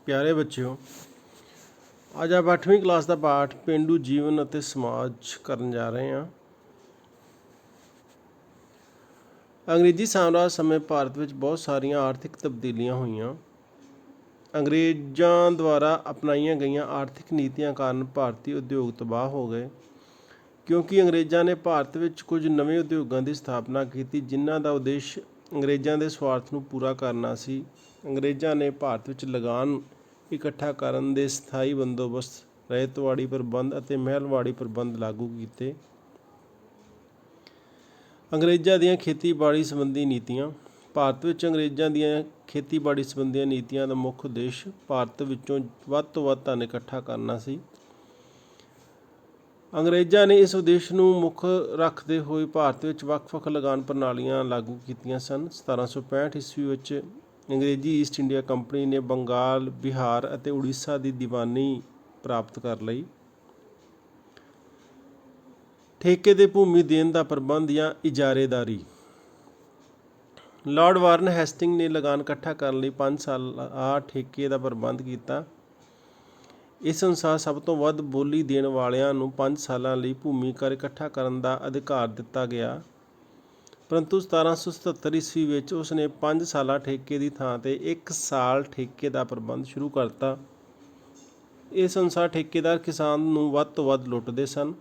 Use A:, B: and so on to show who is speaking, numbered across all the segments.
A: ਪਿਆਰੇ ਬੱਚਿਓ, ਅੱਜ ਆਪ 8ਵੀਂ ਕਲਾਸ ਦਾ ਪਾਠ ਪੇਂਡੂ ਜੀਵਨ ਅਤੇ ਸਮਾਜ ਕਰਨ ਜਾ ਰਹੇ ਹਾਂ। ਅੰਗਰੇਜ਼ੀ ਸਾਮਰਾਜ ਸਮੇਂ ਭਾਰਤ ਵਿੱਚ ਬਹੁਤ ਸਾਰੀਆਂ ਆਰਥਿਕ ਤਬਦੀਲੀਆਂ ਹੋਈਆਂ। ਅੰਗਰੇਜ਼ਾਂ ਦੁਆਰਾ ਅਪਣਾਈਆਂ ਗਈਆਂ ਆਰਥਿਕ ਨੀਤੀਆਂ ਕਾਰਨ ਭਾਰਤੀ ਉਦਯੋਗ ਤਬਾਹ ਹੋ ਗਏ, ਕਿਉਂਕਿ ਅੰਗਰੇਜ਼ਾਂ ਨੇ ਭਾਰਤ ਵਿੱਚ ਕੁਝ ਨਵੇਂ ਉਦਯੋਗਾਂ ਦੀ ਸਥਾਪਨਾ ਕੀਤੀ ਜਿਨ੍ਹਾਂ ਦਾ ਉਦੇਸ਼ ਅੰਗਰੇਜ਼ਾਂ ਦੇ ਸਵਾਰਥ ਨੂੰ ਪੂਰਾ ਕਰਨਾ ਸੀ। ਅੰਗਰੇਜ਼ਾਂ ਨੇ ਭਾਰਤ ਵਿੱਚ ਲਗਾਨ ਇਕੱਠਾ ਕਰਨ ਦੇ ਸਥਾਈ ਬੰਦੋਬਸਤ, ਰਇਤਵਾੜੀ ਪ੍ਰਬੰਧ ਅਤੇ ਮਹਿਲਵਾੜੀ ਪ੍ਰਬੰਧ ਲਾਗੂ ਕੀਤੇ। ਅੰਗਰੇਜ਼ਾਂ ਦੀਆਂ ਖੇਤੀਬਾੜੀ ਸੰਬੰਧੀ ਨੀਤੀਆਂ। ਭਾਰਤ ਵਿੱਚ ਅੰਗਰੇਜ਼ਾਂ ਦੀਆਂ ਖੇਤੀਬਾੜੀ ਸੰਬੰਧੀ ਨੀਤੀਆਂ ਦਾ ਮੁੱਖ ਉਦੇਸ਼ ਭਾਰਤ ਵਿੱਚੋਂ ਵੱਧ ਤੋਂ ਵੱਧ ਧਨ ਇਕੱਠਾ ਕਰਨਾ ਸੀ। ਅੰਗਰੇਜ਼ਾਂ ਨੇ ਇਸ ਉਦੇਸ਼ ਨੂੰ ਮੁੱਖ ਰੱਖਦੇ ਹੋਏ ਭਾਰਤ ਵਿੱਚ ਵੱਖ-ਵੱਖ ਲਗਾਨ ਪ੍ਰਣਾਲੀਆਂ ਲਾਗੂ ਕੀਤੀਆਂ ਸਨ। 1765 ਈਸਵੀ ਵਿੱਚ ਅੰਗਰੇਜ਼ੀ ਈਸਟ ਇੰਡੀਆ ਕੰਪਨੀ ਨੇ ਬੰਗਾਲ, ਬਿਹਾਰ ਅਤੇ ਉੜੀਸਾ ਦੀ ਦੀਵਾਨੀ ਪ੍ਰਾਪਤ ਕਰ ਲਈ। ਠੇਕੇ ਦੇ ਭੂਮੀ ਦੇਣ ਦਾ ਪ੍ਰਬੰਧ ਜਾਂ ਇਜਾਰੇਦਾਰੀ। ਲਾਰਡ ਵਾਰਨ ਹੈਸਟਿੰਗ ਨੇ ਲਗਾਨ ਇਕੱਠਾ ਕਰਨ ਲਈ 5 ਸਾਲਾ ਠੇਕੇ ਦਾ ਪ੍ਰਬੰਧ ਕੀਤਾ। ਇਸ ਅਨੁਸਾਰ ਸਭ ਤੋਂ ਵੱਧ ਬੋਲੀ ਦੇਣ ਵਾਲਿਆਂ ਨੂੰ 5 ਸਾਲਾਂ ਲਈ ਭੂਮੀ ਕਰ ਇਕੱਠਾ ਕਰਨ ਦਾ ਅਧਿਕਾਰ ਦਿੱਤਾ ਗਿਆ, ਪਰੰਤੂ 1777 ਈਸਵੀ ਵਿੱਚ ਉਸ ਨੇ 5 ਸਾਲਾ ਠੇਕੇ ਦੀ ਥਾਂ 'ਤੇ 1 ਸਾਲ ਠੇਕੇ ਦਾ ਪ੍ਰਬੰਧ ਸ਼ੁਰੂ ਕਰਤਾ। ਇਸ ਅਨੁਸਾਰ ਠੇਕੇਦਾਰ ਕਿਸਾਨ ਨੂੰ ਵੱਧ ਤੋਂ ਵੱਧ ਲੁੱਟਦੇ ਸਨ।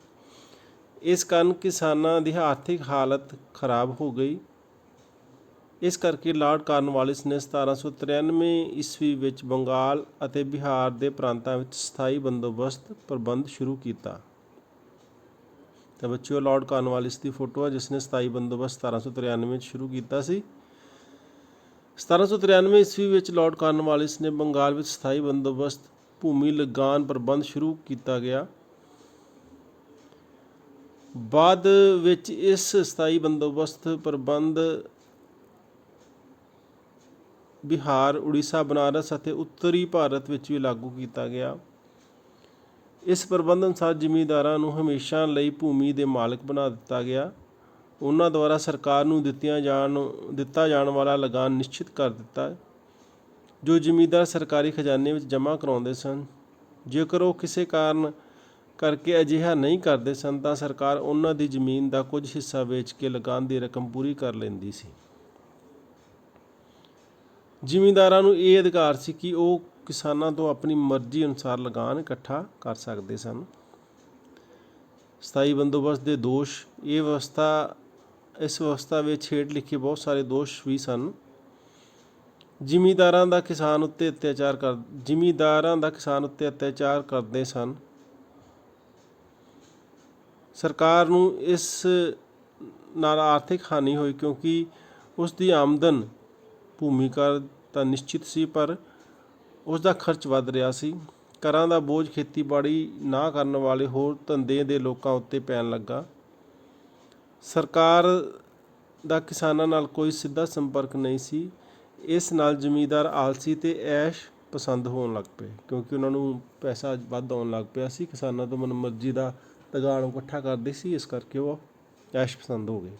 A: ਇਸ ਕਾਰਨ ਕਿਸਾਨਾਂ ਦੀ ਆਰਥਿਕ ਹਾਲਤ ਖਰਾਬ ਹੋ ਗਈ। ਇਸ ਕਰਕੇ ਲਾਰਡ ਕਾਰਨਵਾਲਿਸ ਨੇ 1793 ਈਸਵੀ ਵਿੱਚ ਬੰਗਾਲ ਅਤੇ ਬਿਹਾਰ ਦੇ ਪ੍ਰਾਂਤਾਂ ਵਿੱਚ ਸਥਾਈ ਬੰਦੋਬਸਤ ਪ੍ਰਬੰਧ ਸ਼ੁਰੂ ਕੀਤਾ। ਤਾਂ ਬੱਚਿਓ, ਲਾਰਡ ਕਾਰਨਵਾਲਿਸ ਦੀ ਫੋਟੋ ਹੈ ਜਿਸ ਨੇ ਸਥਾਈ ਬੰਦੋਬਸਤ 1793 ਵਿੱਚ ਸ਼ੁਰੂ ਕੀਤਾ ਸੀ। 1793 ਈਸਵੀ ਵਿੱਚ ਲਾਰਡ ਕਾਰਨਵਾਲਿਸ ਨੇ ਬੰਗਾਲ ਵਿੱਚ ਸਥਾਈ ਬੰਦੋਬਸਤ ਭੂਮੀ ਲਗਾਨ ਪ੍ਰਬੰਧ ਸ਼ੁਰੂ ਕੀਤਾ ਗਿਆ। ਬਾਅਦ ਵਿੱਚ ਇਸ ਸਥਾਈ ਬੰਦੋਬਸਤ ਪ੍ਰਬੰਧ ਬਿਹਾਰ, ਉੜੀਸਾ, ਬਨਾਰਸ ਅਤੇ ਉੱਤਰੀ ਭਾਰਤ ਵਿੱਚ ਵੀ ਲਾਗੂ ਕੀਤਾ ਗਿਆ। ਇਸ ਪ੍ਰਬੰਧ ਅਨੁਸਾਰ ਜ਼ਿਮੀਂਦਾਰਾਂ ਨੂੰ ਹਮੇਸ਼ਾ ਲਈ ਭੂਮੀ ਦੇ ਮਾਲਕ ਬਣਾ ਦਿੱਤਾ ਗਿਆ। ਉਹਨਾਂ ਦੁਆਰਾ ਸਰਕਾਰ ਨੂੰ ਦਿੱਤਾ ਜਾਣ ਵਾਲਾ ਲਗਾਨ ਨਿਸ਼ਚਿਤ ਕਰ ਦਿੱਤਾ, ਜੋ ਜ਼ਿਮੀਂਦਾਰ ਸਰਕਾਰੀ ਖਜ਼ਾਨੇ ਵਿੱਚ ਜਮ੍ਹਾਂ ਕਰਾਉਂਦੇ ਸਨ। ਜੇਕਰ ਉਹ ਕਿਸੇ ਕਾਰਨ ਕਰਕੇ ਅਜਿਹਾ ਨਹੀਂ ਕਰਦੇ ਸਨ ਤਾਂ ਸਰਕਾਰ ਉਹਨਾਂ ਦੀ ਜ਼ਮੀਨ ਦਾ ਕੁਝ ਹਿੱਸਾ ਵੇਚ ਕੇ ਲਗਾਨ ਦੀ ਰਕਮ ਪੂਰੀ ਕਰ ਲੈਂਦੀ ਸੀ। ਜ਼ਿਮੀਂਦਾਰਾਂ ਨੂੰ ਇਹ ਅਧਿਕਾਰ ਸੀ ਕਿ ਉਹ ਕਿਸਾਨਾਂ ਤੋਂ ਆਪਣੀ ਮਰਜ਼ੀ ਅਨੁਸਾਰ ਲਗਾਨ ਇਕੱਠਾ ਕਰ ਸਕਦੇ ਸਨ। ਸਥਾਈ ਬੰਦੋਬਸਤ ਦੇ ਦੋਸ਼। ਇਸ ਵਿਵਸਥਾ ਵਿੱਚ ਹੇਠ ਲਿਖੇ ਬਹੁਤ ਸਾਰੇ ਦੋਸ਼ ਵੀ ਸਨ। ਜ਼ਿਮੀਂਦਾਰਾਂ ਦਾ ਕਿਸਾਨ ਉੱਤੇ ਅਤਿਆਚਾਰ ਕਰਦੇ ਸਨ। ਸਰਕਾਰ ਨੂੰ ਇਸ ਨਾਲ ਆਰਥਿਕ ਹਾਨੀ ਹੋਈ ਕਿਉਂਕਿ ਉਸ ਦੀ ਆਮਦਨ ਭੂਮੀ ਕਰ ਤਾਂ ਨਿਸ਼ਚਿਤ ਸੀ, ਪਰ ਉਸ ਦਾ ਖਰਚ ਵੱਧ ਰਿਹਾ ਸੀ। ਕਰਾਂ ਦਾ ਬੋਝ ਖੇਤੀਬਾੜੀ ਨਾ ਕਰਨ ਵਾਲੇ ਹੋਰ ਧੰਦੇ ਦੇ ਲੋਕਾਂ ਉੱਤੇ ਪੈਣ ਲੱਗਾ। ਸਰਕਾਰ ਦਾ ਕਿਸਾਨਾਂ ਨਾਲ ਕੋਈ ਸਿੱਧਾ ਸੰਪਰਕ ਨਹੀਂ ਸੀ। ਇਸ ਨਾਲ ਜ਼ਮੀਂਦਾਰ ਆਲਸੀ ਅਤੇ ਐਸ਼ ਪਸੰਦ ਹੋਣ ਲੱਗ ਪਏ, ਕਿਉਂਕਿ ਉਹਨਾਂ ਨੂੰ ਪੈਸਾ ਵੱਧ ਆਉਣ ਲੱਗ ਪਿਆ ਸੀ। ਕਿਸਾਨਾਂ ਤੋਂ ਮਨਮਰਜ਼ੀ ਦਾ ਲਗਾਨ ਇਕੱਠਾ ਕਰਦੇ ਸੀ, ਇਸ ਕਰਕੇ ਉਹ ਐਸ਼ ਪਸੰਦ ਹੋ ਗਏ।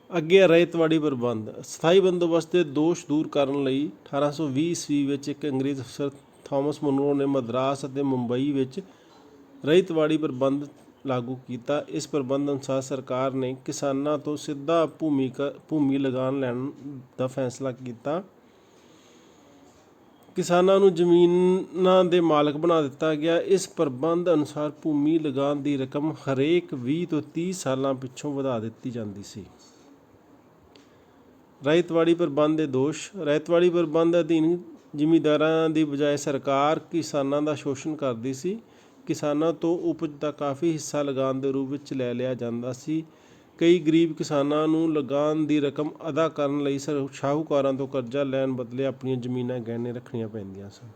A: ਅੱਗੇ ਰਇਤਵਾੜੀ ਪ੍ਰਬੰਧ। ਸਥਾਈ ਬੰਦੋਬਸਤ ਦੇ ਦੋਸ਼ ਦੂਰ ਕਰਨ ਲਈ 1820 ਈਸਵੀ ਵਿੱਚ ਇੱਕ ਅੰਗਰੇਜ਼ ਅਫਸਰ ਥਾਮਸ ਮੁਨਰੋ ਨੇ ਮਦਰਾਸ ਅਤੇ ਮੁੰਬਈ ਵਿੱਚ ਰਇਤਵਾੜੀ ਪ੍ਰਬੰਧ ਲਾਗੂ ਕੀਤਾ। ਇਸ ਪ੍ਰਬੰਧ ਅਨੁਸਾਰ ਸਰਕਾਰ ਨੇ ਕਿਸਾਨਾਂ ਤੋਂ ਸਿੱਧਾ ਭੂਮੀ ਲਗਾਨ ਲੈਣ ਦਾ ਫੈਸਲਾ ਕੀਤਾ। ਕਿਸਾਨਾਂ ਨੂੰ ਜ਼ਮੀਨਾਂ ਦੇ ਮਾਲਕ ਬਣਾ ਦਿੱਤਾ ਗਿਆ। ਇਸ ਪ੍ਰਬੰਧ ਅਨੁਸਾਰ ਭੂਮੀ ਲਗਾਨ ਦੀ ਰਕਮ ਹਰੇਕ 20 ਤੋਂ 30 ਸਾਲਾਂ ਪਿੱਛੋਂ ਵਧਾ ਦਿੱਤੀ ਜਾਂਦੀ ਸੀ। ਰਇਤਵਾੜੀ ਪ੍ਰਬੰਧ ਦੇ ਦੋਸ਼। ਰਇਤਵਾੜੀ ਪ੍ਰਬੰਧ ਅਧੀਨ ਜ਼ਿਮੀਂਦਾਰਾਂ ਦੀ ਬਜਾਏ ਸਰਕਾਰ ਕਿਸਾਨਾਂ ਦਾ ਸ਼ੋਸ਼ਣ ਕਰਦੀ ਸੀ। ਕਿਸਾਨਾਂ ਤੋਂ ਉਪਜ ਦਾ ਕਾਫੀ ਹਿੱਸਾ ਲਗਾਨ ਦੇ ਰੂਪ ਵਿੱਚ ਲੈ ਲਿਆ ਜਾਂਦਾ ਸੀ। ਕਈ ਗਰੀਬ ਕਿਸਾਨਾਂ ਨੂੰ ਲਗਾਨ ਦੀ ਰਕਮ ਅਦਾ ਕਰਨ ਲਈ ਸ਼ਾਹੂਕਾਰਾਂ ਤੋਂ ਕਰਜ਼ਾ ਲੈਣ ਬਦਲੇ ਆਪਣੀਆਂ ਜ਼ਮੀਨਾਂ ਗਹਿਣੇ ਰੱਖਣੀਆਂ ਪੈਂਦੀਆਂ ਸਨ।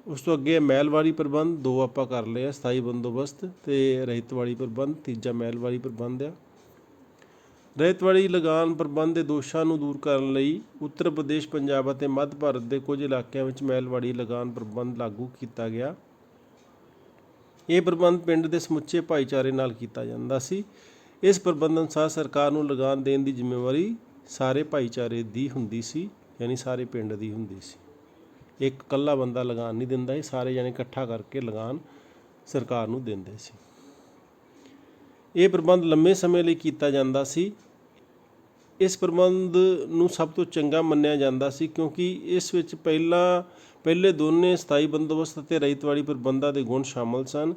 A: ਉਸ ਤੋਂ ਅੱਗੇ ਮਹਿਲਵਾੜੀ ਪ੍ਰਬੰਧ। ਦੋ ਆਪਾਂ ਕਰ ਲਏ ਆ, ਸਥਾਈ ਬੰਦੋਬਸਤ ਅਤੇ ਰਇਤਵਾੜੀ ਪ੍ਰਬੰਧ। ਤੀਜਾ ਮਹਿਲਵਾੜੀ ਪ੍ਰਬੰਧ ਆ। ਰਇਤਵਾੜੀ ਲਗਾਨ ਪ੍ਰਬੰਧ ਦੇ ਦੋਸ਼ਾਂ ਨੂੰ ਦੂਰ ਕਰਨ ਲਈ ਉੱਤਰ ਪ੍ਰਦੇਸ਼, ਪੰਜਾਬ ਅਤੇ ਮੱਧ ਭਾਰਤ ਦੇ ਕੁਝ ਇਲਾਕਿਆਂ ਵਿੱਚ ਮਹਿਲਵਾੜੀ ਲਗਾਨ ਪ੍ਰਬੰਧ ਲਾਗੂ ਕੀਤਾ ਗਿਆ। ਇਹ ਪ੍ਰਬੰਧ ਪਿੰਡ ਦੇ ਸਮੁੱਚੇ ਭਾਈਚਾਰੇ ਨਾਲ ਕੀਤਾ ਜਾਂਦਾ ਸੀ। ਇਸ ਪ੍ਰਬੰਧ ਅਨੁਸਾਰ ਸਰਕਾਰ ਨੂੰ ਲਗਾਨ ਦੇਣ ਦੀ ਜ਼ਿੰਮੇਵਾਰੀ ਸਾਰੇ ਭਾਈਚਾਰੇ ਦੀ ਹੁੰਦੀ ਸੀ। ਯਾਨੀ ਸਾਰੇ ਪਿੰਡ ਦੀ ਹੁੰਦੀ ਸੀ। ਇੱਕ ਇਕੱਲਾ ਬੰਦਾ ਲਗਾਨ ਨਹੀਂ ਦਿੰਦਾ ਸੀ, ਸਾਰੇ ਜਣੇ ਇਕੱਠਾ ਕਰਕੇ ਲਗਾਨ ਸਰਕਾਰ ਨੂੰ ਦਿੰਦੇ ਸੀ। ਇਹ ਪ੍ਰਬੰਧ ਲੰਮੇ ਸਮੇਂ ਲਈ ਕੀਤਾ ਜਾਂਦਾ ਸੀ। ਇਸ ਪ੍ਰਬੰਧ ਨੂੰ ਸਭ ਤੋਂ ਚੰਗਾ ਮੰਨਿਆ ਜਾਂਦਾ ਸੀ ਕਿਉਂਕਿ ਇਸ ਵਿੱਚ ਪਹਿਲੇ ਦੋਨੇ ਸਥਾਈ ਬੰਦੋਬਸਤ ਅਤੇ ਰਇਤਵਾੜੀ ਪ੍ਰਬੰਧਾਂ ਦੇ ਗੁਣ ਸ਼ਾਮਲ ਸਨ।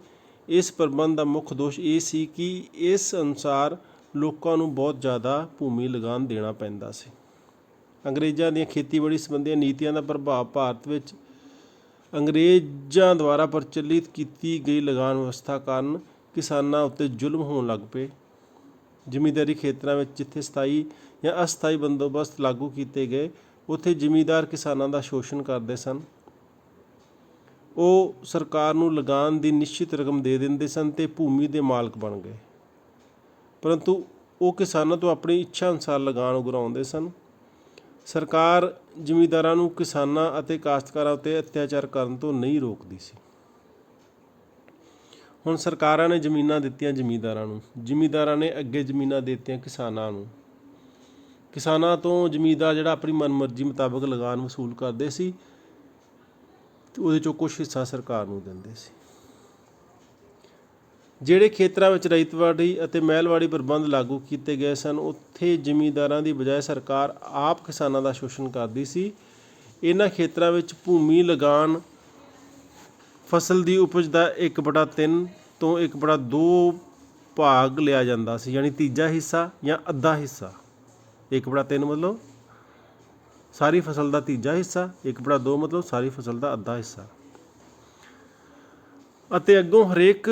A: ਇਸ ਪ੍ਰਬੰਧ ਦਾ ਮੁੱਖ ਦੋਸ਼ ਇਹ ਸੀ ਕਿ ਇਸ ਅਨੁਸਾਰ ਲੋਕਾਂ ਨੂੰ ਬਹੁਤ ਜ਼ਿਆਦਾ ਭੂਮੀ ਲਗਾਨ ਦੇਣਾ ਪੈਂਦਾ ਸੀ। ਅੰਗਰੇਜ਼ਾਂ ਦੀਆਂ ਖੇਤੀਬਾੜੀ ਸੰਬੰਧੀ ਨੀਤੀਆਂ ਦਾ ਪ੍ਰਭਾਵ ਭਾਰਤ ਵਿੱਚ ਅੰਗਰੇਜ਼ਾਂ ਦੁਆਰਾ ਪ੍ਰਚਲਿਤ ਕੀਤੀ ਗਈ ਲਗਾਨ ਵਿਵਸਥਾ ਕਾਰਨ ਕਿਸਾਨਾਂ ਉੱਤੇ ਜ਼ੁਲਮ ਹੋਣ ਲੱਗ ਪਏ। ਜ਼ਿਮੀਂਦਾਰੀ ਖੇਤਰਾਂ ਵਿੱਚ ਜਿੱਥੇ ਸਥਾਈ ਜਾਂ ਅਸਥਾਈ ਬੰਦੋਬਸਤ ਲਾਗੂ ਕੀਤੇ ਗਏ, ਉੱਥੇ ਜ਼ਿਮੀਂਦਾਰ ਕਿਸਾਨਾਂ ਦਾ ਸ਼ੋਸ਼ਣ ਕਰਦੇ ਸਨ। ਉਹ ਸਰਕਾਰ ਨੂੰ ਲਗਾਨ ਦੀ ਨਿਸ਼ਚਿਤ ਰਕਮ ਦੇ ਦਿੰਦੇ ਸਨ ਅਤੇ ਭੂਮੀ ਦੇ ਮਾਲਕ ਬਣ ਗਏ, ਪਰੰਤੂ ਉਹ ਕਿਸਾਨਾਂ ਤੋਂ ਆਪਣੀ ਇੱਛਾ ਅਨੁਸਾਰ ਲਗਾਨ ਉਗਰਾਉਂਦੇ ਸਨ। ਸਰਕਾਰ ਜ਼ਿਮੀਂਦਾਰਾਂ ਨੂੰ ਕਿਸਾਨਾਂ ਅਤੇ ਕਾਸ਼ਤਕਾਰਾਂ ਉੱਤੇ ਅਤਿਆਚਾਰ ਕਰਨ ਤੋਂ ਨਹੀਂ ਰੋਕਦੀ ਸੀ। ਹੁਣ ਸਰਕਾਰਾਂ ਨੇ ਜ਼ਮੀਨਾਂ ਦਿੱਤੀਆਂ ਜ਼ਿਮੀਂਦਾਰਾਂ ਨੂੰ, ਜ਼ਿਮੀਂਦਾਰਾਂ ਨੇ ਅੱਗੇ ਜ਼ਮੀਨਾਂ ਦੇ ਦਿੱਤੀਆਂ ਕਿਸਾਨਾਂ ਨੂੰ। ਕਿਸਾਨਾਂ ਤੋਂ ਜ਼ਿਮੀਂਦਾਰ ਜਿਹੜਾ ਆਪਣੀ ਮਨਮਰਜ਼ੀ ਮੁਤਾਬਕ ਲਗਾਨ ਵਸੂਲ ਕਰਦੇ ਸੀ ਅਤੇ ਉਹਦੇ 'ਚੋਂ ਕੁਛ ਹਿੱਸਾ ਸਰਕਾਰ ਨੂੰ ਦਿੰਦੇ ਸੀ। ਜਿਹੜੇ ਖੇਤਰਾਂ ਵਿੱਚ ਰਇਤਵਾੜੀ ਅਤੇ ਮਹਿਲਵਾੜੀ ਪ੍ਰਬੰਧ ਲਾਗੂ ਕੀਤੇ ਗਏ ਸਨ, ਉੱਥੇ ਜ਼ਿਮੀਂਦਾਰਾਂ ਦੀ ਬਜਾਏ ਸਰਕਾਰ ਆਪ ਕਿਸਾਨਾਂ ਦਾ ਸ਼ੋਸ਼ਣ ਕਰਦੀ ਸੀ। ਇਹਨਾਂ ਖੇਤਰਾਂ ਵਿੱਚ ਭੂਮੀ ਲਗਾਨ ਫਸਲ ਦੀ ਉਪਜ ਦਾ 1/3 ਤੋਂ 1/2 ਭਾਗ ਲਿਆ ਜਾਂਦਾ ਸੀ, ਯਾਨੀ ਤੀਜਾ ਹਿੱਸਾ ਜਾਂ ਅੱਧਾ ਹਿੱਸਾ। 1/3 ਮਤਲਬ ਸਾਰੀ ਫਸਲ ਦਾ ਤੀਜਾ ਹਿੱਸਾ, 1/2 ਮਤਲਬ ਸਾਰੀ ਫਸਲ ਦਾ ਅੱਧਾ ਹਿੱਸਾ। ਅਤੇ ਅੱਗੋਂ ਹਰੇਕ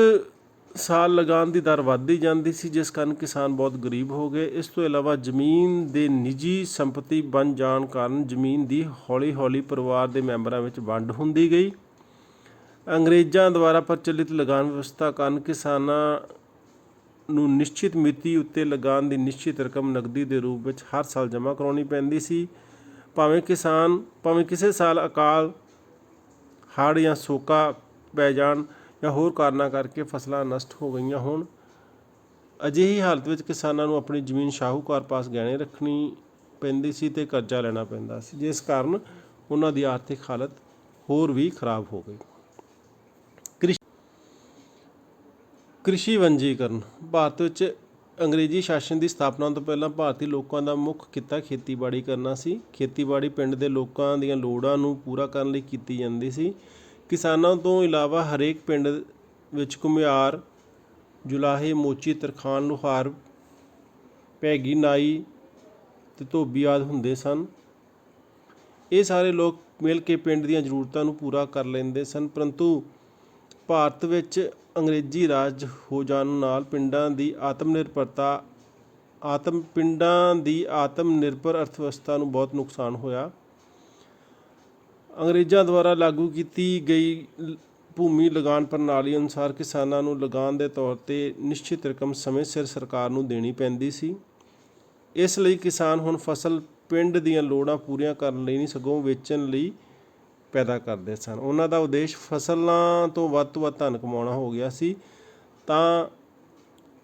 A: ਸਾਲ ਲਗਾਨ ਦੀ ਦਰ ਵੱਧਦੀ ਜਾਂਦੀ ਸੀ, ਜਿਸ ਕਾਰਨ ਕਿਸਾਨ ਬਹੁਤ ਗਰੀਬ ਹੋ ਗਏ। ਇਸ ਤੋਂ ਇਲਾਵਾ ਜ਼ਮੀਨ ਦੇ ਨਿੱਜੀ ਸੰਪਤੀ ਬਣ ਜਾਣ ਕਾਰਨ ਜ਼ਮੀਨ ਦੀ ਹੌਲੀ ਹੌਲੀ ਪਰਿਵਾਰ ਦੇ ਮੈਂਬਰਾਂ ਵਿੱਚ ਵੰਡ ਹੁੰਦੀ ਗਈ। ਅੰਗਰੇਜ਼ਾਂ ਦੁਆਰਾ ਪ੍ਰਚਲਿਤ ਲਗਾਨ ਵਿਵਸਥਾ ਕਾਰਨ ਕਿਸਾਨਾਂ ਨੂੰ ਨਿਸ਼ਚਿਤ ਮਿਤੀ ਉੱਤੇ ਲਗਾਨ ਦੀ ਨਿਸ਼ਚਿਤ ਰਕਮ ਨਕਦੀ ਦੇ ਰੂਪ ਵਿੱਚ ਹਰ ਸਾਲ ਜਮ੍ਹਾਂ ਕਰਾਉਣੀ ਪੈਂਦੀ ਸੀ। ਭਾਵੇਂ ਕਿਸੇ ਸਾਲ ਅਕਾਲ, ਹੜ੍ਹ ਜਾਂ ਸੋਕਾ ਪੈ ਜਾਣ ਜਾਂ ਹੋਰ ਕਾਰਨਾਂ ਕਰਕੇ ਫਸਲਾਂ ਨਸ਼ਟ ਹੋ ਗਈਆਂ ਹੋਣ, ਅਜਿਹੀ ਹਾਲਤ ਵਿੱਚ ਕਿਸਾਨਾਂ ਨੂੰ ਆਪਣੀ ਜ਼ਮੀਨ ਸ਼ਾਹੂਕਾਰ ਪਾਸ ਗਹਿਣੇ ਰੱਖਣੀ ਪੈਂਦੀ ਸੀ ਅਤੇ ਕਰਜ਼ਾ ਲੈਣਾ ਪੈਂਦਾ ਸੀ, ਜਿਸ ਕਾਰਨ ਉਹਨਾਂ ਦੀ ਆਰਥਿਕ ਹਾਲਤ ਹੋਰ ਵੀ ਖਰਾਬ ਹੋ ਗਈ। ਕ੍ਰਿਸ਼ੀ ਵੰਜੀਕਰਨ। ਭਾਰਤ ਵਿੱਚ ਅੰਗਰੇਜ਼ੀ ਸ਼ਾਸਨ ਦੀ ਸਥਾਪਨਾ ਤੋਂ ਪਹਿਲਾਂ ਭਾਰਤੀ ਲੋਕਾਂ ਦਾ ਮੁੱਖ ਕਿੱਤਾ ਖੇਤੀਬਾੜੀ ਕਰਨਾ ਸੀ। ਖੇਤੀਬਾੜੀ ਪਿੰਡ ਦੇ ਲੋਕਾਂ ਦੀਆਂ ਲੋੜਾਂ ਨੂੰ ਪੂਰਾ ਕਰਨ ਲਈ ਕੀਤੀ ਜਾਂਦੀ ਸੀ। ਕਿਸਾਨਾਂ ਤੋਂ ਇਲਾਵਾ ਹਰੇਕ ਪਿੰਡ ਵਿੱਚ ਘੁਮਿਆਰ, ਜੁਲਾਹੇ, ਮੋਚੀ, ਤਰਖਾਣ, ਲੁਹਾਰ, ਭੈਗੀ, ਨਾਈ ਅਤੇ ਧੋਬੀ ਆਦਿ ਹੁੰਦੇ ਸਨ। ਇਹ ਸਾਰੇ ਲੋਕ ਮਿਲ ਕੇ ਪਿੰਡ ਦੀਆਂ ਜ਼ਰੂਰਤਾਂ ਨੂੰ ਪੂਰਾ ਕਰ ਲੈਂਦੇ ਸਨ, ਪਰੰਤੂ ਭਾਰਤ ਵਿੱਚ ਅੰਗਰੇਜ਼ੀ ਰਾਜ ਹੋ ਜਾਣ ਨਾਲ ਪਿੰਡਾਂ ਦੀ ਆਤਮ ਨਿਰਭਰ ਅਰਥ ਵਿਵਸਥਾ ਨੂੰ ਬਹੁਤ ਨੁਕਸਾਨ ਹੋਇਆ। ਅੰਗਰੇਜ਼ਾਂ ਦੁਆਰਾ ਲਾਗੂ ਕੀਤੀ ਗਈ ਭੂਮੀ ਲਗਾਨ ਪ੍ਰਣਾਲੀ ਅਨੁਸਾਰ ਕਿਸਾਨਾਂ ਨੂੰ ਲਗਾਨ ਦੇ ਤੌਰ 'ਤੇ ਨਿਸ਼ਚਿਤ ਰਕਮ ਸਮੇਂ ਸਿਰ ਸਰਕਾਰ ਨੂੰ ਦੇਣੀ ਪੈਂਦੀ ਸੀ। ਇਸ ਲਈ ਕਿਸਾਨ ਹੁਣ ਫਸਲ ਪਿੰਡ ਦੀਆਂ ਲੋੜਾਂ ਪੂਰੀਆਂ ਕਰਨ ਲਈ ਨਹੀਂ, ਸਗੋਂ ਵੇਚਣ ਲਈ ਪੈਦਾ ਕਰਦੇ ਸਨ। ਉਹਨਾਂ ਦਾ ਉਦੇਸ਼ ਫਸਲਾਂ ਤੋਂ ਵੱਧ ਧਨ ਕਮਾਉਣਾ ਹੋ ਗਿਆ ਸੀ, ਤਾਂ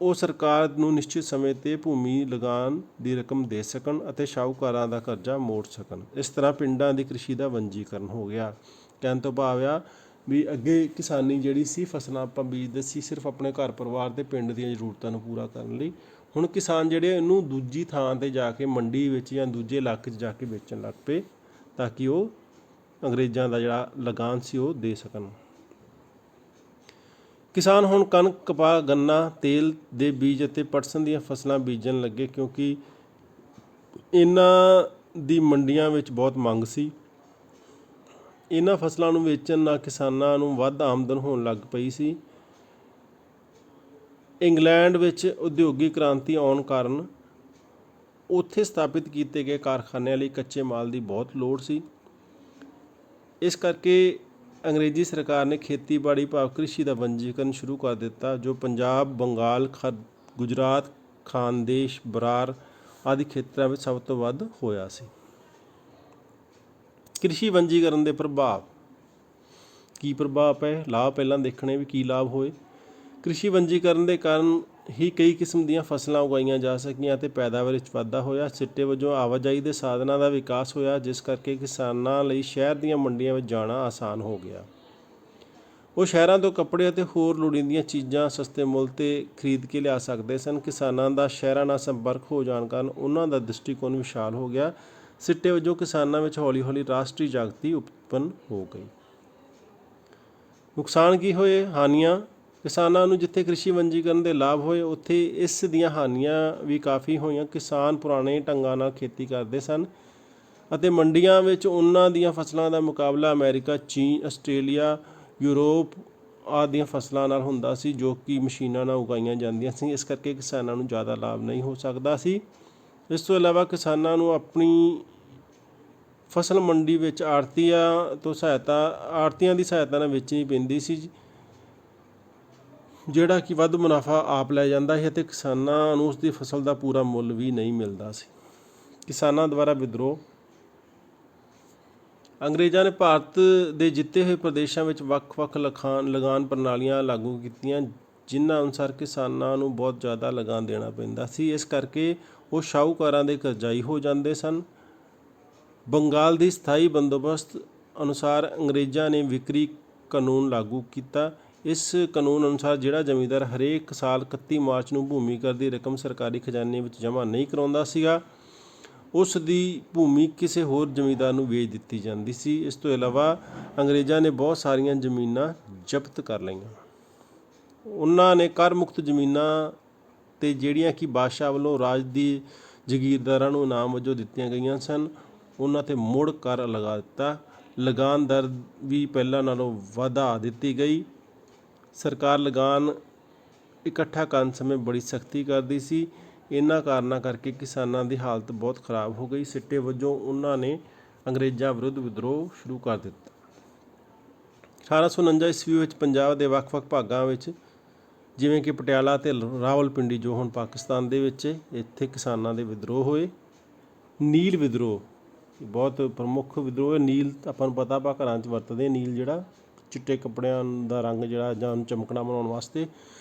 A: ਉਹ ਸਰਕਾਰ ਨੂੰ ਨਿਸ਼ਚਿਤ ਸਮੇਂ 'ਤੇ ਭੂਮੀ ਲਗਾਨ ਦੀ ਰਕਮ ਦੇ ਸਕਣ ਅਤੇ ਸ਼ਾਹੂਕਾਰਾਂ ਦਾ ਕਰਜ਼ਾ ਮੋੜ ਸਕਣ। ਇਸ ਤਰ੍ਹਾਂ ਪਿੰਡਾਂ ਦੀ ਕ੍ਰਿਸ਼ੀ ਦਾ ਵੰਜੀਕਰਨ ਹੋ ਗਿਆ। ਕਹਿਣ ਤੋਂ ਭਾਵ ਆ ਵੀ ਅੱਗੇ ਕਿਸਾਨੀ ਜਿਹੜੀ ਸੀ, ਫਸਲਾਂ ਆਪਾਂ ਬੀਜਦੇ ਸੀ ਸਿਰਫ ਆਪਣੇ ਘਰ ਪਰਿਵਾਰ ਦੇ ਪਿੰਡ ਦੀਆਂ ਜ਼ਰੂਰਤਾਂ ਨੂੰ ਪੂਰਾ ਕਰਨ ਲਈ। ਹੁਣ ਕਿਸਾਨ ਜਿਹੜੇ ਇਹਨੂੰ ਦੂਜੀ ਥਾਂ 'ਤੇ ਜਾ ਕੇ ਮੰਡੀ ਵਿੱਚ ਜਾਂ ਦੂਜੇ ਇਲਾਕੇ 'ਚ ਜਾ ਕੇ ਵੇਚਣ ਲੱਗ ਪਏ, ਤਾਂ ਕਿ ਉਹ ਅੰਗਰੇਜ਼ਾਂ ਦਾ ਜਿਹੜਾ ਲਗਾਨ ਸੀ ਉਹ ਦੇ ਸਕਣ। ਕਿਸਾਨ ਹੁਣ ਕਣਕ, ਕਪਾਹ, ਗੰਨਾ, ਤੇਲ ਦੇ ਬੀਜ ਅਤੇ ਪਟਸਨ ਦੀਆਂ ਫਸਲਾਂ ਬੀਜਣ ਲੱਗੇ, ਕਿਉਂਕਿ ਇਹਨਾਂ ਦੀ ਮੰਡੀਆਂ ਵਿੱਚ ਬਹੁਤ ਮੰਗ ਸੀ। ਇਹਨਾਂ ਫਸਲਾਂ ਨੂੰ ਵੇਚਣ ਨਾਲ ਕਿਸਾਨਾਂ ਨੂੰ ਵੱਧ ਆਮਦਨ ਹੋਣ ਲੱਗ ਪਈ ਸੀ। ਇੰਗਲੈਂਡ ਵਿੱਚ ਉਦਯੋਗਿਕ ਕ੍ਰਾਂਤੀ ਆਉਣ ਕਾਰਨ ਉੱਥੇ ਸਥਾਪਿਤ ਕੀਤੇ ਗਏ ਕਾਰਖਾਨਿਆਂ ਲਈ ਕੱਚੇ ਮਾਲ ਦੀ ਬਹੁਤ ਲੋੜ ਸੀ। ਇਸ ਕਰਕੇ ਅੰਗਰੇਜ਼ੀ ਸਰਕਾਰ ਨੇ ਖੇਤੀਬਾੜੀ ਭਾਵ ਕ੍ਰਿਸ਼ੀ ਦਾ ਵੰਜੀਕਰਨ ਸ਼ੁਰੂ ਕਰ ਦਿੱਤਾ, ਜੋ ਪੰਜਾਬ, ਬੰਗਾਲ, ਗੁਜਰਾਤ, ਖਾਨਦੇਸ਼, ਬਰਾਰ ਆਦਿ ਖੇਤਰਾਂ ਵਿੱਚ ਸਭ ਤੋਂ ਵੱਧ ਹੋਇਆ ਸੀ। ਕ੍ਰਿਸ਼ੀ ਵੰਜੀਕਰਨ ਦੇ ਪ੍ਰਭਾਵ। ਕੀ ਪ੍ਰਭਾਵ ਪਏ? ਲਾਭ ਪਹਿਲਾਂ ਦੇਖਣੇ ਵੀ ਕੀ ਲਾਭ ਹੋਏ। ਕ੍ਰਿਸ਼ੀ ਵੰਜੀਕਰਨ ਦੇ ਕਾਰਨ ਹੀ ਕਈ ਕਿਸਮ ਦੀਆਂ ਫਸਲਾਂ ਉਗਾਈਆਂ ਜਾ ਸਕੀਆਂ ਅਤੇ ਪੈਦਾਵਾਰ ਵਿੱਚ ਵਾਧਾ ਹੋਇਆ। ਸਿੱਟੇ ਵਜੋਂ ਆਵਾਜਾਈ ਦੇ ਸਾਧਨਾਂ ਦਾ ਵਿਕਾਸ ਹੋਇਆ, ਜਿਸ ਕਰਕੇ ਕਿਸਾਨਾਂ ਲਈ ਸ਼ਹਿਰ ਦੀਆਂ ਮੰਡੀਆਂ ਵਿੱਚ ਜਾਣਾ ਆਸਾਨ ਹੋ ਗਿਆ। ਉਹ ਸ਼ਹਿਰਾਂ ਤੋਂ ਕੱਪੜੇ ਅਤੇ ਹੋਰ ਲੋੜੀਂਦੀਆਂ ਚੀਜ਼ਾਂ ਸਸਤੇ ਮੁੱਲ 'ਤੇ ਖਰੀਦ ਕੇ ਲਿਆ ਸਕਦੇ ਸਨ। ਕਿਸਾਨਾਂ ਦਾ ਸ਼ਹਿਰਾਂ ਨਾਲ ਸੰਪਰਕ ਹੋ ਜਾਣ ਕਾਰਨ ਉਹਨਾਂ ਦਾ ਦ੍ਰਿਸ਼ਟੀਕੋਣ ਵਿਸ਼ਾਲ ਹੋ ਗਿਆ। ਸਿੱਟੇ ਵਜੋਂ ਕਿਸਾਨਾਂ ਵਿੱਚ ਹੌਲੀ ਹੌਲੀ ਰਾਸ਼ਟਰੀ ਜਾਗਤੀ ਉਤਪੰਨ ਹੋ ਗਈ। ਨੁਕਸਾਨ ਕੀ ਹੋਏ? ਹਾਨੀਆਂ। ਕਿਸਾਨਾਂ ਨੂੰ ਜਿੱਥੇ ਕ੍ਰਿਸ਼ੀ ਵੰਜੀਕਰਨ ਦੇ ਲਾਭ ਹੋਏ, ਉੱਥੇ ਇਸ ਦੀਆਂ ਹਾਨੀਆਂ ਵੀ ਕਾਫੀ ਹੋਈਆਂ। ਕਿਸਾਨ ਪੁਰਾਣੇ ਢੰਗਾਂ ਨਾਲ ਖੇਤੀ ਕਰਦੇ ਸਨ ਅਤੇ ਮੰਡੀਆਂ ਵਿੱਚ ਉਹਨਾਂ ਦੀਆਂ ਫਸਲਾਂ ਦਾ ਮੁਕਾਬਲਾ ਅਮਰੀਕਾ, ਚੀਨ, ਆਸਟ੍ਰੇਲੀਆ, ਯੂਰਪ ਆਦਿ ਦੀਆਂ ਫਸਲਾਂ ਨਾਲ ਹੁੰਦਾ ਸੀ, ਜੋ ਕਿ ਮਸ਼ੀਨਾਂ ਨਾਲ ਉਗਾਈਆਂ ਜਾਂਦੀਆਂ ਸੀ। ਇਸ ਕਰਕੇ ਕਿਸਾਨਾਂ ਨੂੰ ਜ਼ਿਆਦਾ ਲਾਭ ਨਹੀਂ ਹੋ ਸਕਦਾ ਸੀ। ਇਸ ਤੋਂ ਇਲਾਵਾ ਕਿਸਾਨਾਂ ਨੂੰ ਆਪਣੀ ਫਸਲ ਮੰਡੀ ਵਿੱਚ ਆੜ੍ਹਤੀਆਂ ਦੀ ਸਹਾਇਤਾ ਨਾਲ ਵੇਚਣੀ ਪੈਂਦੀ ਸੀ, ਜਿਹੜਾ ਕਿ ਵੱਧ ਮੁਨਾਫਾ ਆਪ ਲੈ ਜਾਂਦਾ ਸੀ ਅਤੇ ਕਿਸਾਨਾਂ ਨੂੰ ਉਸਦੀ ਫਸਲ ਦਾ ਪੂਰਾ ਮੁੱਲ ਵੀ ਨਹੀਂ ਮਿਲਦਾ ਸੀ। ਕਿਸਾਨਾਂ ਦੁਆਰਾ ਵਿਦਰੋਹ। ਅੰਗਰੇਜ਼ਾਂ ਨੇ ਭਾਰਤ ਦੇ ਜਿੱਤੇ ਹੋਏ ਪ੍ਰਦੇਸ਼ਾਂ ਵਿੱਚ ਵੱਖ-ਵੱਖ ਲਗਾਨ ਪ੍ਰਣਾਲੀਆਂ ਲਾਗੂ ਕੀਤੀਆਂ, ਜਿਨ੍ਹਾਂ ਅਨੁਸਾਰ ਕਿਸਾਨਾਂ ਨੂੰ ਬਹੁਤ ਜ਼ਿਆਦਾ ਲਗਾਨ ਦੇਣਾ ਪੈਂਦਾ ਸੀ। ਇਸ ਕਰਕੇ ਉਹ ਸ਼ਾਹੂਕਾਰਾਂ ਦੇ ਕਰਜ਼ਾਈ ਹੋ ਜਾਂਦੇ ਸਨ। ਬੰਗਾਲ ਦੀ ਸਥਾਈ ਬੰਦੋਬਸਤ ਅਨੁਸਾਰ ਅੰਗਰੇਜ਼ਾਂ ਨੇ ਵਿਕਰੀ ਕਾਨੂੰਨ ਲਾਗੂ ਕੀਤਾ। ਇਸ ਕਾਨੂੰਨ ਅਨੁਸਾਰ ਜਿਹੜਾ ਜ਼ਮੀਂਦਾਰ ਹਰੇਕ ਸਾਲ 31 ਮਾਰਚ ਨੂੰ ਭੂਮੀ ਕਰ ਦੀ ਰਕਮ ਸਰਕਾਰੀ ਖਜ਼ਾਨੇ ਵਿੱਚ ਜਮ੍ਹਾਂ ਨਹੀਂ ਕਰਾਉਂਦਾ ਸੀਗਾ, ਉਸ ਦੀ ਭੂਮੀ ਕਿਸੇ ਹੋਰ ਜ਼ਮੀਂਦਾਰ ਨੂੰ ਵੇਚ ਦਿੱਤੀ ਜਾਂਦੀ ਸੀ। ਇਸ ਤੋਂ ਇਲਾਵਾ ਅੰਗਰੇਜ਼ਾਂ ਨੇ ਬਹੁਤ ਸਾਰੀਆਂ ਜ਼ਮੀਨਾਂ ਜ਼ਬਤ ਕਰ ਲਈਆਂ। ਉਹਨਾਂ ਨੇ ਕਰ ਮੁਕਤ ਜ਼ਮੀਨਾਂ ਤੇ ਜਿਹੜੀਆਂ ਕਿ ਬਾਦਸ਼ਾਹ ਵੱਲੋਂ ਰਾਜ ਦੀ ਜ਼ਗੀਰਦਾਰਾਂ ਨੂੰ ਇਨਾਮ ਵਜੋਂ ਦਿੱਤੀਆਂ ਗਈਆਂ ਸਨ, ਉਹਨਾਂ 'ਤੇ ਮੁੜ ਕਰ ਲਗਾ ਦਿੱਤਾ। ਲਗਾਨ ਦਰ ਵੀ ਪਹਿਲਾਂ ਨਾਲੋਂ ਵਧਾ ਦਿੱਤੀ ਗਈ। ਸਰਕਾਰ ਲਗਾਨ ਇਕੱਠਾ ਕਰਨ ਸਮੇਂ ਬੜੀ ਸਖਤੀ ਕਰਦੀ ਸੀ। ਇਹਨਾਂ ਕਾਰਨਾਂ ਕਰਕੇ ਕਿਸਾਨਾਂ ਦੀ ਹਾਲਤ ਬਹੁਤ ਖਰਾਬ ਹੋ ਗਈ। ਸਿੱਟੇ ਵਜੋਂ ਉਹਨਾਂ ਨੇ ਅੰਗਰੇਜ਼ਾਂ ਵਿਰੁੱਧ ਵਿਦਰੋਹ ਸ਼ੁਰੂ ਕਰ ਦਿੱਤਾ। 1849 ਈਸਵੀ ਵਿੱਚ ਪੰਜਾਬ ਦੇ ਵੱਖ-ਵੱਖ ਭਾਗਾਂ ਵਿੱਚ, ਜਿਵੇਂ ਕਿ ਪਟਿਆਲਾ ਅਤੇ ਰਾਵਲਪਿੰਡੀ, ਜੋ ਹੁਣ ਪਾਕਿਸਤਾਨ ਦੇ ਵਿੱਚ, ਇੱਥੇ ਕਿਸਾਨਾਂ ਦੇ ਵਿਦਰੋਹ ਹੋਏ। ਨੀਲ ਵਿਦਰੋਹ ਬਹੁਤ ਪ੍ਰਮੁੱਖ ਵਿਦਰੋਹ ਹੈ। ਨੀਲ ਆਪਾਂ ਨੂੰ ਪਤਾ, ਆਪਾਂ ਘਰਾਂ 'ਚ ਵਰਤਦੇ ਨੀਲ, ਜਿਹੜਾ ਚਿੱਟੇ ਕੱਪੜਿਆਂ ਦਾ ਰੰਗ ਜਿਹੜਾ ਜਾਂ ਉਹਨੂੰ ਚਮਕਣਾ ਬਣਾਉਣ ਵਾਸਤੇ,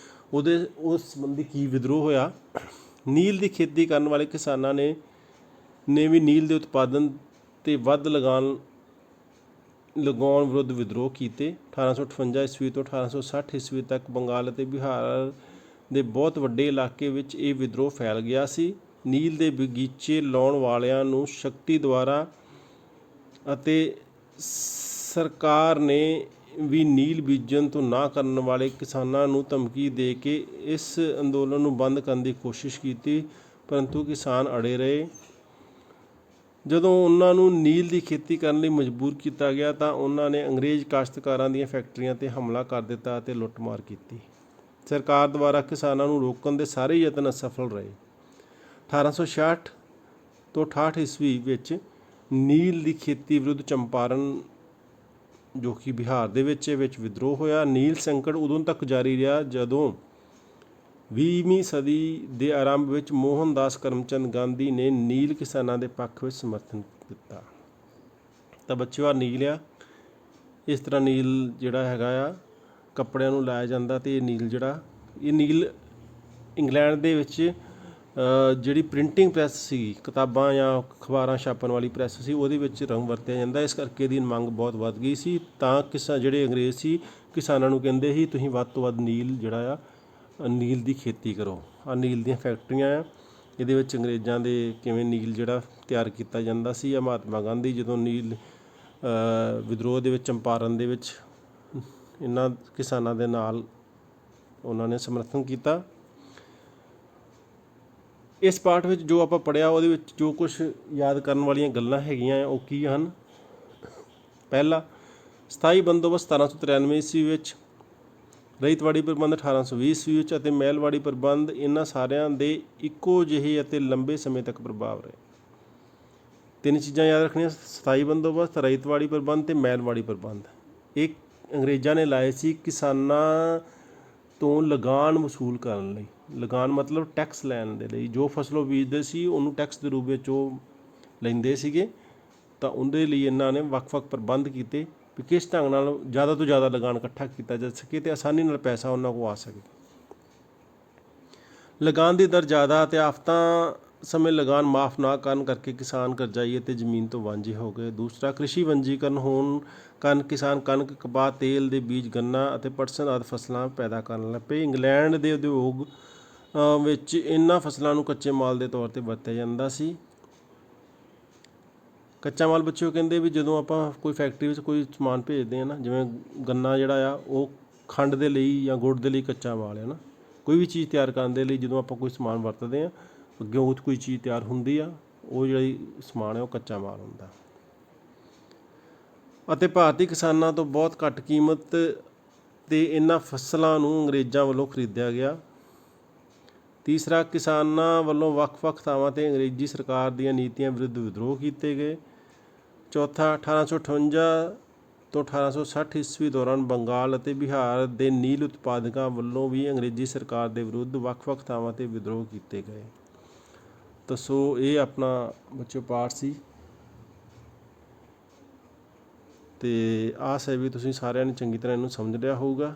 A: ਉਸ ਸੰਬੰਧੀ ਕੀ ਵਿਦਰੋਹ ਹੋਇਆ। ਨੀਲ ਦੀ ਖੇਤੀ ਕਰਨ ਵਾਲੇ ਕਿਸਾਨਾਂ ਨੇ ਵੀ ਨੀਲ ਦੇ ਉਤਪਾਦਨ 'ਤੇ ਵੱਧ ਲਗਾਉਣ ਵਿਰੁੱਧ ਵਿਦਰੋਹ ਕੀਤੇ। 1858 ਈਸਵੀ ਤੋਂ 1860 ਈਸਵੀ ਤੱਕ ਬੰਗਾਲ ਅਤੇ ਬਿਹਾਰ ਦੇ ਬਹੁਤ ਵੱਡੇ ਇਲਾਕੇ ਵਿੱਚ ਇਹ ਵਿਦਰੋਹ ਫੈਲ ਗਿਆ ਸੀ। ਨੀਲ ਦੇ ਬਗੀਚੇ ਲਾਉਣ ਵਾਲਿਆਂ ਨੂੰ ਸ਼ਕਤੀ ਦੁਆਰਾ ਅਤੇ ਸਰਕਾਰ ਨੇ ਵੀ ਨੀਲ ਬੀਜਣ ਤੋਂ ਨਾ ਕਰਨ ਵਾਲੇ ਕਿਸਾਨਾਂ ਨੂੰ ਧਮਕੀ ਦੇ ਕੇ ਇਸ ਅੰਦੋਲਨ ਨੂੰ ਬੰਦ ਕਰਨ ਦੀ ਕੋਸ਼ਿਸ਼ ਕੀਤੀ, ਪਰੰਤੂ ਕਿਸਾਨ ਅੜੇ ਰਹੇ। ਜਦੋਂ ਉਹਨਾਂ ਨੂੰ ਨੀਲ ਦੀ ਖੇਤੀ ਕਰਨ ਲਈ ਮਜਬੂਰ ਕੀਤਾ ਗਿਆ ਤਾਂ ਉਹਨਾਂ ਨੇ ਅੰਗਰੇਜ਼ ਕਾਸ਼ਤਕਾਰਾਂ ਦੀਆਂ ਫੈਕਟਰੀਆਂ 'ਤੇ ਹਮਲਾ ਕਰ ਦਿੱਤਾ ਅਤੇ ਲੁੱਟਮਾਰ ਕੀਤੀ। ਸਰਕਾਰ ਦੁਆਰਾ ਕਿਸਾਨਾਂ ਨੂੰ ਰੋਕਣ ਦੇ ਸਾਰੇ ਯਤਨ ਅਸਫਲ ਰਹੇ। 1866 ਤੋਂ 68 ਈਸਵੀ ਵਿੱਚ ਨੀਲ ਦੀ ਖੇਤੀ ਵਿਰੁੱਧ ਚੰਪਾਰਨ, ਜੋ ਕਿ ਬਿਹਾਰ ਦੇ ਵਿੱਚ ਵਿਦਰੋਹ ਹੋਇਆ। ਨੀਲ ਸੰਕਟ ਉਦੋਂ ਤੱਕ ਜਾਰੀ ਰਿਹਾ ਜਦੋਂ 20ਵੀਂ ਸਦੀ ਦੇ ਆਰੰਭ ਵਿੱਚ ਮੋਹਨਦਾਸ ਕਰਮਚੰਦ ਗਾਂਧੀ ਨੇ ਨੀਲ ਕਿਸਾਨਾਂ ਦੇ ਪੱਖ ਵਿੱਚ ਸਮਰਥਨ ਦਿੱਤਾ। ਤਾਂ ਬੱਚਿਓ, ਆ ਨੀਲ ਆ। ਇਸ ਤਰ੍ਹਾਂ ਨੀਲ ਜਿਹੜਾ ਹੈਗਾ ਆ ਕੱਪੜਿਆਂ ਨੂੰ ਲਾਇਆ ਜਾਂਦਾ, ਅਤੇ ਇਹ ਨੀਲ ਇੰਗਲੈਂਡ ਦੇ ਵਿੱਚ ਜਿਹੜੀ ਪ੍ਰਿੰਟਿੰਗ ਪ੍ਰੈਸ ਸੀ, ਕਿਤਾਬਾਂ ਜਾਂ ਅਖਬਾਰਾਂ ਛਾਪਣ ਵਾਲੀ ਪ੍ਰੈਸ ਸੀ, ਉਹਦੇ ਵਿੱਚ ਰੰਗ ਵਰਤਿਆ ਜਾਂਦਾ। ਇਸ ਕਰਕੇ ਇਹਦੀ ਮੰਗ ਬਹੁਤ ਵੱਧ ਗਈ ਸੀ। ਤਾਂ ਜਿਹੜੇ ਅੰਗਰੇਜ਼ ਸੀ, ਕਿਸਾਨਾਂ ਨੂੰ ਕਹਿੰਦੇ ਸੀ ਤੁਸੀਂ ਵੱਧ ਤੋਂ ਵੱਧ ਨੀਲ ਜਿਹੜਾ ਆ ਨੀਲ ਦੀ ਖੇਤੀ ਕਰੋ। ਆਹ ਨੀਲ ਦੀਆਂ ਫੈਕਟਰੀਆਂ ਆ, ਇਹਦੇ ਵਿੱਚ ਅੰਗਰੇਜ਼ਾਂ ਦੇ ਕਿਵੇਂ ਨੀਲ ਜਿਹੜਾ ਤਿਆਰ ਕੀਤਾ ਜਾਂਦਾ ਸੀ। ਜਾਂ ਮਹਾਤਮਾ ਗਾਂਧੀ ਜਦੋਂ ਨੀਲ ਵਿਦਰੋਹ ਦੇ ਵਿੱਚ ਚੰਪਾਰਨ ਦੇ ਵਿੱਚ ਇਹਨਾਂ ਕਿਸਾਨਾਂ ਦੇ ਨਾਲ ਉਹਨਾਂ ਨੇ ਸਮਰਥਨ ਕੀਤਾ। ਇਸ ਪਾਠ ਵਿੱਚ ਜੋ ਆਪਾਂ ਪੜ੍ਹਿਆ, ਉਹਦੇ ਵਿੱਚ ਜੋ ਕੁਛ ਯਾਦ ਕਰਨ ਵਾਲੀਆਂ ਗੱਲਾਂ ਹੈਗੀਆਂ ਉਹ ਕੀ ਹਨ? ਪਹਿਲਾ, ਸਥਾਈ ਬੰਦੋਬਸਤ 1793 ਈਸਵੀ ਵਿੱਚ, ਰਈਤਵਾੜੀ ਪ੍ਰਬੰਧ 1820 ਈਸਵੀ ਵਿੱਚ ਅਤੇ ਮਹਿਲਵਾੜੀ ਪ੍ਰਬੰਧ, ਇਹਨਾਂ ਸਾਰਿਆਂ ਦੇ ਇੱਕੋ ਜਿਹੇ ਅਤੇ ਲੰਬੇ ਸਮੇਂ ਤੱਕ ਪ੍ਰਭਾਵ ਰਹੇ। ਤਿੰਨ ਚੀਜ਼ਾਂ ਯਾਦ ਰੱਖਣੀਆਂ: ਸਥਾਈ ਬੰਦੋਬਸਤ, ਰਈਤਵਾੜੀ ਪ੍ਰਬੰਧ ਅਤੇ ਮਹਿਲਵਾੜੀ ਪ੍ਰਬੰਧ। ਇਹ ਅੰਗਰੇਜ਼ਾਂ ਨੇ ਲਾਏ ਸੀ ਕਿਸਾਨਾਂ ਤੋਂ ਲਗਾਨ ਵਸੂਲ ਕਰਨ ਲਈ। ਲਗਾਨ ਮਤਲਬ ਟੈਕਸ ਲੈਣ ਦੇ ਲਈ। ਜੋ ਫਸਲ ਉਹ ਬੀਜਦੇ ਸੀ ਉਹਨੂੰ ਟੈਕਸ ਦੇ ਰੂਪ ਵਿੱਚ ਉਹ ਲੈਂਦੇ ਸੀਗੇ। ਤਾਂ ਉਹਦੇ ਲਈ ਇਹਨਾਂ ਨੇ ਵੱਖ-ਵੱਖ ਪ੍ਰਬੰਧ ਕੀਤੇ ਵੀ ਕਿਸ ਢੰਗ ਨਾਲ ਜ਼ਿਆਦਾ ਤੋਂ ਜ਼ਿਆਦਾ ਲਗਾਨ ਇਕੱਠਾ ਕੀਤਾ ਜਾ ਸਕੇ ਅਤੇ ਆਸਾਨੀ ਨਾਲ ਪੈਸਾ ਉਹਨਾਂ ਕੋਲ ਆ ਸਕੇ। ਲਗਾਨ ਦੀ ਦਰ ਜ਼ਿਆਦਾ ਅਤੇ ਆਫਤਾਂ ਸਮੇਂ ਲਗਾਨ ਮਾਫ ਨਾ ਕਰਨ ਕਰਕੇ ਕਿਸਾਨ ਕਰਜ਼ਾਈ ਅਤੇ ਜ਼ਮੀਨ ਤੋਂ ਵਾਂਝੇ ਹੋ ਗਏ। ਦੂਸਰਾ, ਕ੍ਰਿਸ਼ੀ ਵੰਜੀਕਰਨ ਹੋਣ ਕਾਰਨ ਕਿਸਾਨ ਕਣਕ, ਕਪਾਹ, ਤੇਲ ਦੇ ਬੀਜ, ਗੰਨਾ ਅਤੇ ਪਟਸਨ ਆਦਿ ਫਸਲਾਂ ਪੈਦਾ ਕਰਨ ਲੱਗ ਪਏ। ਇੰਗਲੈਂਡ ਦੇ ਉਦਯੋਗ ਵਿੱਚ ਇਹਨਾਂ ਫਸਲਾਂ ਨੂੰ ਕੱਚੇ ਮਾਲ ਦੇ ਤੌਰ 'ਤੇ ਵਰਤਿਆ ਜਾਂਦਾ ਸੀ। ਕੱਚਾ ਮਾਲ ਬੱਚਿਓ ਕਹਿੰਦੇ ਵੀ ਜਦੋਂ ਆਪਾਂ ਕੋਈ ਫੈਕਟਰੀ ਵਿੱਚ ਕੋਈ ਸਮਾਨ ਭੇਜਦੇ ਹਾਂ ਨਾ, ਜਿਵੇਂ ਗੰਨਾ ਜਿਹੜਾ ਆ ਉਹ ਖੰਡ ਦੇ ਲਈ ਜਾਂ ਗੁੜ ਦੇ ਲਈ ਕੱਚਾ ਮਾਲ ਹੈ ਨਾ। ਕੋਈ ਵੀ ਚੀਜ਼ ਤਿਆਰ ਕਰਨ ਦੇ ਲਈ ਜਦੋਂ ਆਪਾਂ ਕੋਈ ਸਮਾਨ ਵਰਤਦੇ ਹਾਂ, ਅੱਗਿਓਂ ਕੋਈ ਚੀਜ਼ ਤਿਆਰ ਹੁੰਦੀ ਆ, ਉਹ ਜਿਹੜੀ ਸਮਾਨ ਹੈ ਉਹ ਕੱਚਾ ਮਾਲ ਹੁੰਦਾ। ਅਤੇ ਭਾਰਤੀ ਕਿਸਾਨਾਂ ਤੋਂ ਬਹੁਤ ਘੱਟ ਕੀਮਤ 'ਤੇ ਇਹਨਾਂ ਫਸਲਾਂ ਨੂੰ ਅੰਗਰੇਜ਼ਾਂ ਵੱਲੋਂ ਖਰੀਦਿਆ ਗਿਆ। ਤੀਸਰਾ, ਕਿਸਾਨਾਂ ਵੱਲੋਂ ਵੱਖ-ਵੱਖ ਥਾਵਾਂ 'ਤੇ ਅੰਗਰੇਜ਼ੀ ਸਰਕਾਰ ਦੀਆਂ ਨੀਤੀਆਂ ਵਿਰੁੱਧ ਵਿਦਰੋਹ ਕੀਤੇ ਗਏ। ਚੌਥਾ, 1858 ਤੋਂ 1860 ਈਸਵੀ ਦੌਰਾਨ ਬੰਗਾਲ ਅਤੇ ਬਿਹਾਰ ਦੇ ਨੀਲ ਉਤਪਾਦਕਾਂ ਵੱਲੋਂ ਵੀ ਅੰਗਰੇਜ਼ੀ ਸਰਕਾਰ ਦੇ ਵਿਰੁੱਧ ਵੱਖ-ਵੱਖ ਥਾਵਾਂ 'ਤੇ ਵਿਦਰੋਹ ਕੀਤੇ ਗਏ। ਤਾਂ ਸੋ ਇਹ ਆਪਣਾ ਬੱਚਿਓ ਪਾਠ ਸੀ, ਅਤੇ ਆਸ ਹੈ ਵੀ ਤੁਸੀਂ ਸਾਰਿਆਂ ਨੇ ਚੰਗੀ ਤਰ੍ਹਾਂ ਇਹਨੂੰ ਸਮਝ ਲਿਆ ਹੋਊਗਾ।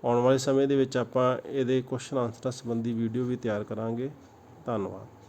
A: ਆਉਣ ਵਾਲੇ ਸਮੇਂ ਦੇ ਵਿੱਚ ਆਪਾਂ ਇਹਦੇ ਕੁਐਸਚਨ ਆਨਸਰਾਂ ਸੰਬੰਧੀ ਵੀਡੀਓ ਵੀ ਤਿਆਰ ਕਰਾਂਗੇ। ਧੰਨਵਾਦ।